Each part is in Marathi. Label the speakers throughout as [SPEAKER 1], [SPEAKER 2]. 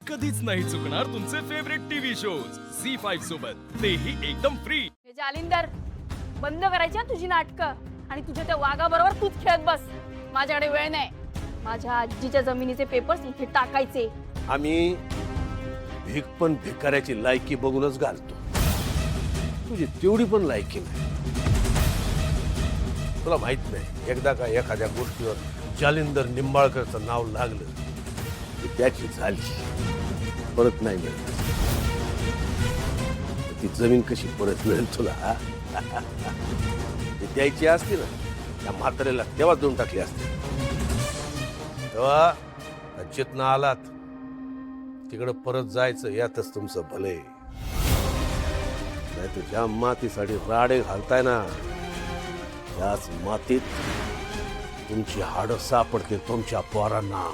[SPEAKER 1] कधीच नाही चुकणार तुमचे फेवरेट टीव्ही शोज झी5 सोबत, तेही एकदम फ्री.
[SPEAKER 2] हे जालिंदर, बंद करायची हं तुझी नाटकं आणि तुझ्या त्या वाघाबरोबर तूच खेळत बस. माझ्याकडे वेळ नाही. माझ्या आजीच्या जमिनीचे पेपर्स इथे टाकायचे.
[SPEAKER 3] आम्ही भीक पण भिकाऱ्याची लायकी बघूनच घालतो. तुझी तेवढी पण लायकी नाही. तुला माहित नाही, एकदा का एखाद्या गोष्टीवर जालिंदर निंबाळकरचं नाव लागलं की त्याची झाली, परत नाही मिळत. ती जमीन कशी परत मिळेल तुला? ती द्यायची असती ना, त्या म्हाताऱ्याला तेव्हा देऊन टाकली असते. तेव्हा जिथनं आलात तिकडं परत जायचं, यातच तुमचं भले. नाही तर ज्या मातीसाठी राडे घालताय ना, त्याच मातीत तुमची हाडं सापडते तुमच्या पोरांना.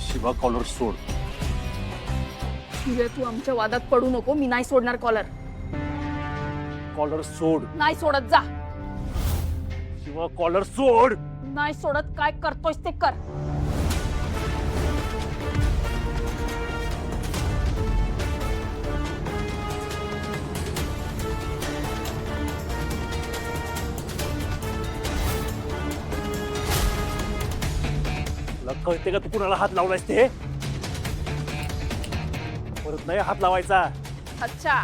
[SPEAKER 3] शिवा, कॉलर सोड.
[SPEAKER 2] शिवाय तू आमच्या वादात पडू नको. मी नाही सोडणार कॉलर.
[SPEAKER 3] कॉलर सोड.
[SPEAKER 2] नाही सोडत. जा.
[SPEAKER 3] शिवा, कॉलर सोड.
[SPEAKER 2] नाही सोडत. काय करतोयस ते कर.
[SPEAKER 4] तुला कळते का तू कुणाला हात लावलायस ते? परत नाही हात लावायचा.
[SPEAKER 2] अच्छा,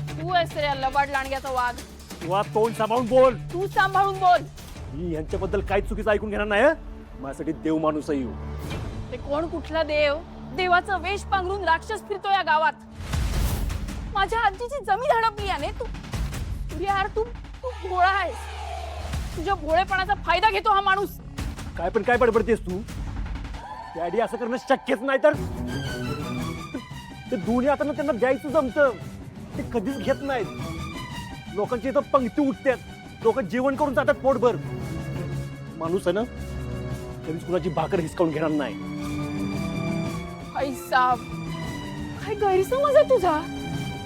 [SPEAKER 2] तू आहेस रे लबाड लांडग्याचा वाघ.
[SPEAKER 4] किंवा तोंड सांभाळून बोल.
[SPEAKER 2] तू सांभाळून बोल.
[SPEAKER 4] मी यांच्याबद्दल काहीच चुकीचं ऐकून घेणार नाही हं? माझ्यासाठी देव माणूस येऊ.
[SPEAKER 2] ते कोण कुठला देव? देवाचा वेश पांघरून राक्षस फिरतो या गावात. माझ्या आजीची जमीन हडपली याने. तू यार, तू भोळा आहेस. तुझ्या भोळेपणाचा फायदा घेतो हा माणूस.
[SPEAKER 4] काय पण काय बडबडतेस तू? डॅडी असं करणं शक्यच नाही. तर ते दोन्ही आता त्यांना द्यायचं जमतं, ते कधीच घेत नाहीत. लोकांची इथं पंक्ती उठतात, लोक जेवण करून जातात पोटभर. माणूस आहे ना, कधीच कुणाची भाकर हिसकावून घेणार नाही.
[SPEAKER 2] साहेब, काय गैरसमज आहे तुझा?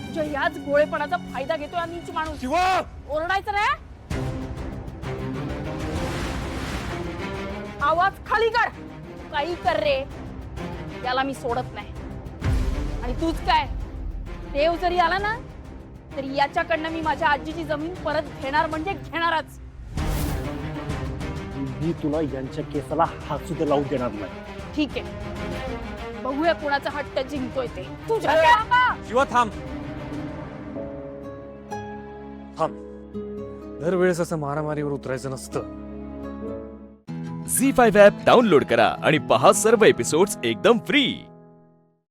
[SPEAKER 2] तुझ्या याच भोळेपणाचा फायदा घेतो हा नीच माणूस.
[SPEAKER 4] शिवा,
[SPEAKER 2] ओरडायचं रे. आवाज खाली काढ. काही कर रे, याला मी सोडत नाही. आणि तूच काय, देव जरी आला ना तरी याच्याकडनं मी माझ्या आजीची जमीन परत घेणार म्हणजे घेणारच.
[SPEAKER 4] मी तुला यांच्या केसाला हात सुद्धा लावून देणार नाही.
[SPEAKER 2] ठीक आहे, बघूया कुणाचा हट्ट जिंकतोय ते. तुझ्या काय?
[SPEAKER 5] शिवा, थांब थांब. दरवेळेस असं मारामारीवर उतरायचं नसतं.
[SPEAKER 1] झी5 ॲप डाउनलोड करा आणि पहा सर्व एपिसोड्स एकदम फ्री.